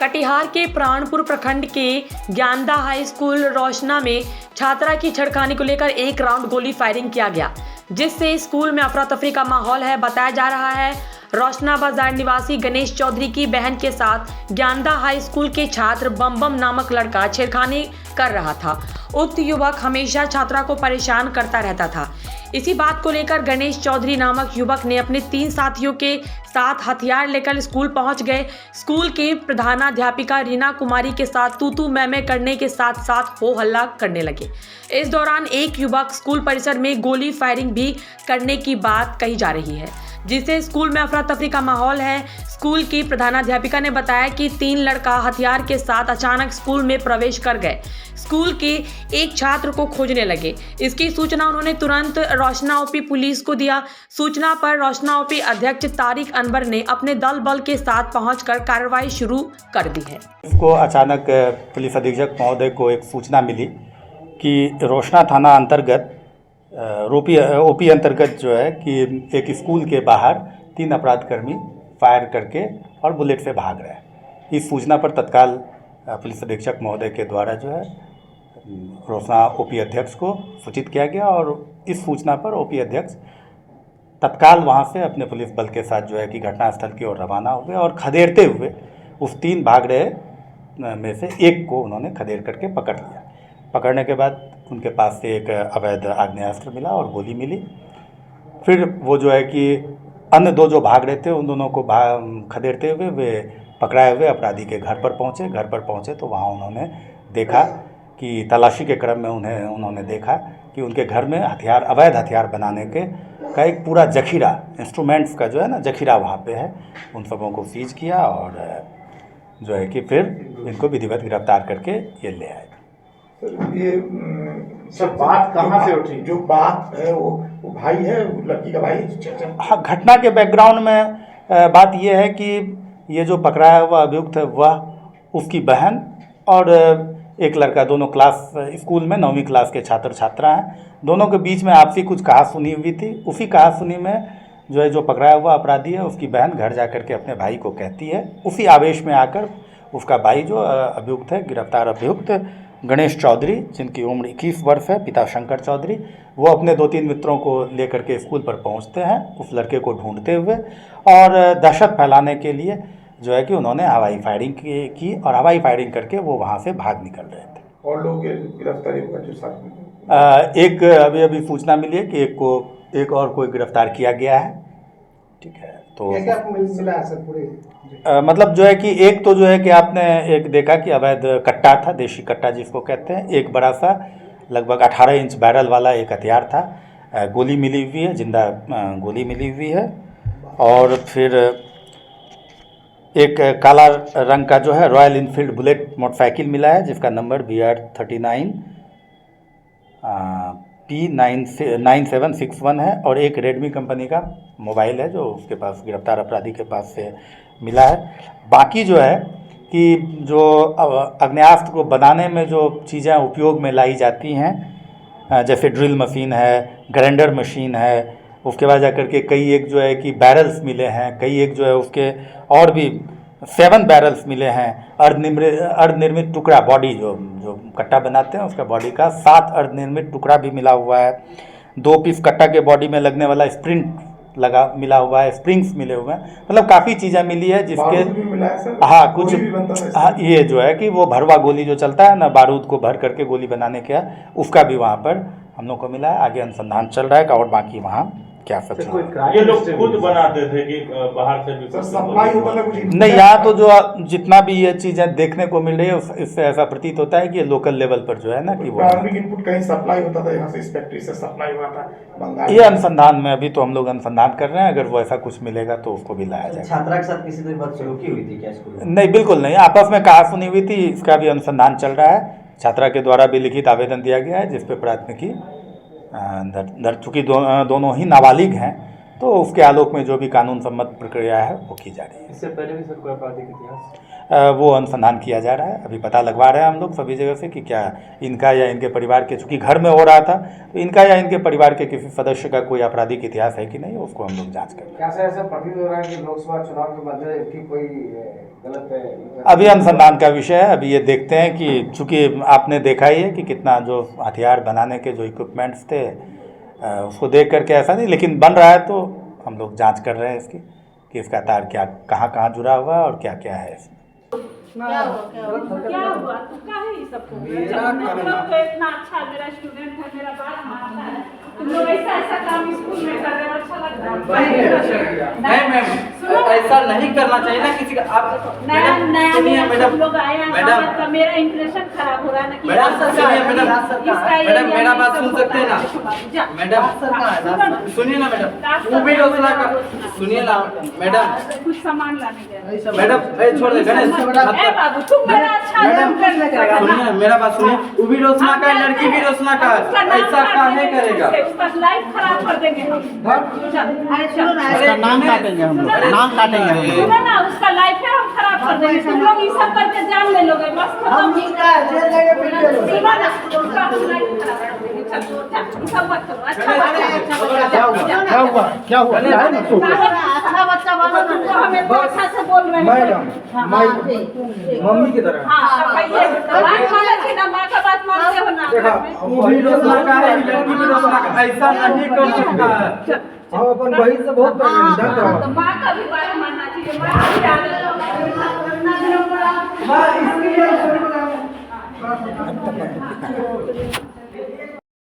कटिहार के प्राणपुर प्रखंड के ज्ञानदा हाई स्कूल रोशना में छात्रा की छेड़खानी को लेकर एक राउंड गोली फायरिंग किया गया, जिससे स्कूल में अफरा तफरी का माहौल है। बताया जा रहा है रोशना बाजार निवासी गणेश चौधरी की बहन के साथ ज्ञानदा हाई स्कूल के छात्र बम नामक लड़का छेड़खानी कर रहा था। उक्त युवक हमेशा छात्रा को परेशान करता रहता था। इसी बात को लेकर गणेश चौधरी नामक युवक ने अपने 3 साथियों के साथ हथियार लेकर स्कूल पहुंच गए। स्कूल के प्रधानाध्यापिका रीना कुमारी के साथ तू मैं करने के साथ साथ हो हल्ला करने लगे। इस दौरान एक युवक स्कूल परिसर में गोली फायरिंग भी करने की बात कही जा रही है, जिससे स्कूल में अफरा तफरी का माहौल है। स्कूल की प्रधानाध्यापिका ने बताया कि 3 लड़का हथियार के साथ अचानक स्कूल में प्रवेश कर गए। स्कूल के एक छात्र को खोजने लगे। इसकी सूचना उन्होंने तुरंत रोशना ओपी पुलिस को दिया। सूचना पर रोशना ओपी अध्यक्ष तारिक अनवर ने अपने दल बल के साथ पहुंचकर कार्रवाई शुरू कर दी है। इसको अचानक पुलिस अधीक्षक महोदय को एक सूचना मिली कि रोशना थाना अंतर्गत ओपी अंतर्गत जो है कि एक स्कूल के बाहर 3 अपराधकर्मी फायर करके और बुलेट से भाग रहे हैं। इस सूचना पर तत्काल पुलिस अधीक्षक महोदय के द्वारा जो है रोशना ओपी अध्यक्ष को सूचित किया गया और इस सूचना पर ओपी अध्यक्ष तत्काल वहां से अपने पुलिस बल के साथ जो है कि घटनास्थल की ओर रवाना हो गए और खदेड़ते हुए उस 3 भाग रहे में से एक को उन्होंने खदेड़ करके पकड़ लिया। पकड़ने के बाद उनके पास से एक अवैध आग्नेयास्त्र मिला और गोली मिली। फिर वो जो है कि अन्य 2 जो भाग रहे थे उन दोनों को खदेड़ते हुए वे पकड़ाए हुए अपराधी के घर पर पहुँचे तो वहाँ उन्होंने देखा कि तलाशी के क्रम में उन्होंने देखा कि उनके घर में अवैध हथियार बनाने का एक पूरा जखीरा, इंस्ट्रूमेंट्स का जो है ना जखीरा वहाँ पे है। उन सबों को सीज किया और जो है कि फिर इनको विधिवत गिरफ्तार करके ये ले आए। ये सब बात कहाँ से उठी? जो बात है वो भाई है, लड़की का भाई। हाँ, घटना के बैकग्राउंड में बात ये है कि ये जो पकड़ाया हुआ अभियुक्त है वह उसकी बहन और एक लड़का, दोनों क्लास स्कूल में 9वीं क्लास के छात्र छात्रा हैं। दोनों के बीच में आपसी कुछ कहासुनी हुई थी। उसी कहासुनी में जो है जो पकड़ाया हुआ अपराधी है उसकी बहन घर जा कर के अपने भाई को कहती है। उसी आवेश में आकर उसका भाई जो अभियुक्त है, गिरफ्तार अभियुक्त गणेश चौधरी, जिनकी उम्र 21 वर्ष है, पिता शंकर चौधरी, वो अपने 2-3 मित्रों को लेकर के स्कूल पर पहुंचते हैं उस लड़के को ढूंढते हुए और दहशत फैलाने के लिए जो है कि उन्होंने हवाई फायरिंग की और हवाई फायरिंग करके वो वहां से भाग निकल रहे थे। और लोग गिरफ्तारी हुआ जो साथ एक अभी सूचना मिली है कि एक और कोई गिरफ्तार किया गया है। ठीक है, तो मिला है सर पूरे मतलब जो है कि एक तो जो है कि आपने एक देखा कि अवैध कट्टा था, देशी कट्टा जिसको कहते हैं, एक बड़ा सा लगभग 18 इंच बैरल वाला एक हथियार था, गोली मिली हुई है, जिंदा गोली मिली हुई है और फिर एक काला रंग का जो है रॉयल इनफील्ड बुलेट मोटरसाइकिल मिला है जिसका नंबर BR39 P9761 है और एक रेडमी कंपनी का मोबाइल है जो उसके पास, गिरफ्तार अपराधी के पास से मिला है। बाकी जो है कि जो आग्नेयास्त्र को बनाने में जो चीज़ें उपयोग में लाई जाती हैं, जैसे ड्रिल मशीन है, ग्राइंडर मशीन है, उसके बाद जाकर के कई एक जो है कि बैरल्स मिले हैं, कई एक जो है उसके और भी 7 बैरल्स मिले हैं। अर्धनिर्मित टुकड़ा, बॉडी जो कट्टा बनाते हैं उसका बॉडी का 7 अर्धनिर्मित टुकड़ा भी मिला हुआ है। 2 पीस कट्टा के बॉडी में लगने वाला मिला हुआ है, स्प्रिंग्स मिले हुए हैं। मतलब काफ़ी चीज़ें मिली है जिसके हाँ कुछ हाँ, ये जो है कि वो भरवा गोली जो चलता है ना, बारूद को भर करके गोली बनाने का, उसका भी वहाँ पर हम लोग को मिला है। आगे अनुसंधान चल रहा है और बाकी वहाँ क्या सब ये लोग खुद बनाते थे कि बाहर से भी सप्लाई होता था कुछ? नहीं, यहाँ तो जो जितना भी ये चीज़ें देखने को मिल रही है इससे ऐसा प्रतीत होता है कि ये लोकल लेवल पर जो है ना कि वो प्रारंभिक इनपुट कहीं सप्लाई होता था, यहाँ से इस फैक्ट्री से सप्लाई हुआ था बंगाल। ये अनुसंधान में, अभी तो हम लोग अनुसंधान कर रहे हैं, अगर वो ऐसा कुछ मिलेगा तो उसको भी लाया जाएगा। छात्रा के साथ किसी तरह बदसलूकी हुई थी क्या स्कूल में? नहीं, बिल्कुल नहीं, आपस में कहासुनी हुई थी, इसका भी अनुसंधान चल रहा है। छात्रा के द्वारा भी लिखित आवेदन दिया गया है जिस पे प्राथमिकी चूँकि दोनों ही नाबालिग हैं तो उसके आलोक में जो भी कानून सम्मत प्रक्रिया है वो की जा रही है। इससे पहले भी सर कोई आपराधिक इतिहास? वो अनुसंधान किया जा रहा है, अभी पता लगवा रहे हैं हम लोग सभी जगह से कि क्या इनका या इनके परिवार के, चूँकि घर में हो रहा था तो इनका या इनके परिवार के किसी सदस्य का कोई आपराधिक इतिहास है कि नहीं, उसको हम लोग जाँच करें। क्या सर ऐसा प्रतीत हो रहा है कि लोकसभा चुनाव के मध्य इनकी कोई अभी अनुसंधान का विषय है। अभी ये देखते हैं कि चूंकि आपने देखा ही है कि कितना जो हथियार बनाने के जो इक्विपमेंट्स थे उसको देख करके ऐसा नहीं, लेकिन बन रहा है तो हम लोग जांच कर रहे हैं इसकी कि इसका तार क्या कहाँ जुड़ा हुआ है और क्या क्या है इसमें। क्या हुआ तू काहे ये सब मतलब इतना अच्छा मेरा स्टूडेंट है, मेरा बात मानता है, तुम लोग ऐसा काम स्कूल में कर रहे हो, अच्छा लग रहा है। नहीं मैम, ऐसा नहीं करना चाहिए ना किसी का। आप नया सब लोग आए हैं, हमारा मेरा इंप्रेशन खराब हो रहा है ना कि मैडम मेरा बात सुन सकते हैं ना मैडम, सुनिए ना मैडम, वो भी रोसना का सुनिए ना मैडम, कुछ सामान लाने गए मैडम छोड़ दे गणेश बाबू, तुम मेरा अच्छा सुनिए ना, मेरा बात सुनिए, वो भी रोसना का है, लड़की भी रोसना का है, ऐसा काहे करेगा? उसका लाइफ खराब कर देंगे हम। अरे सुनो ना, उसका नाम काटेंगे हम लोग, नाम काटेंगे हम लोग। सुनो ना, उसका लाइफ है हम खराब कर देंगे। तुम लोग ये सब करके जान ले लोगे, बस खत्म। सुनो ना, उसका लाइफ खराब कर देंगे। चलो ये सब मत करो। अच्छा क्या हुआ अच्छा बच्चा बनो ना, हमें अच्छा से बोल रहे हैं मम्मी की तरह। हाँ, बात मानना चाहिए ना, माँ का बात मानते हो ना। वो भी रोसना का है, लड़की भी रोसना का, ऐसा नहीं कर सकता है। हम अपन बहन से बहुत तो माँ का भी बात मानना चाहिए। माँ भी आगे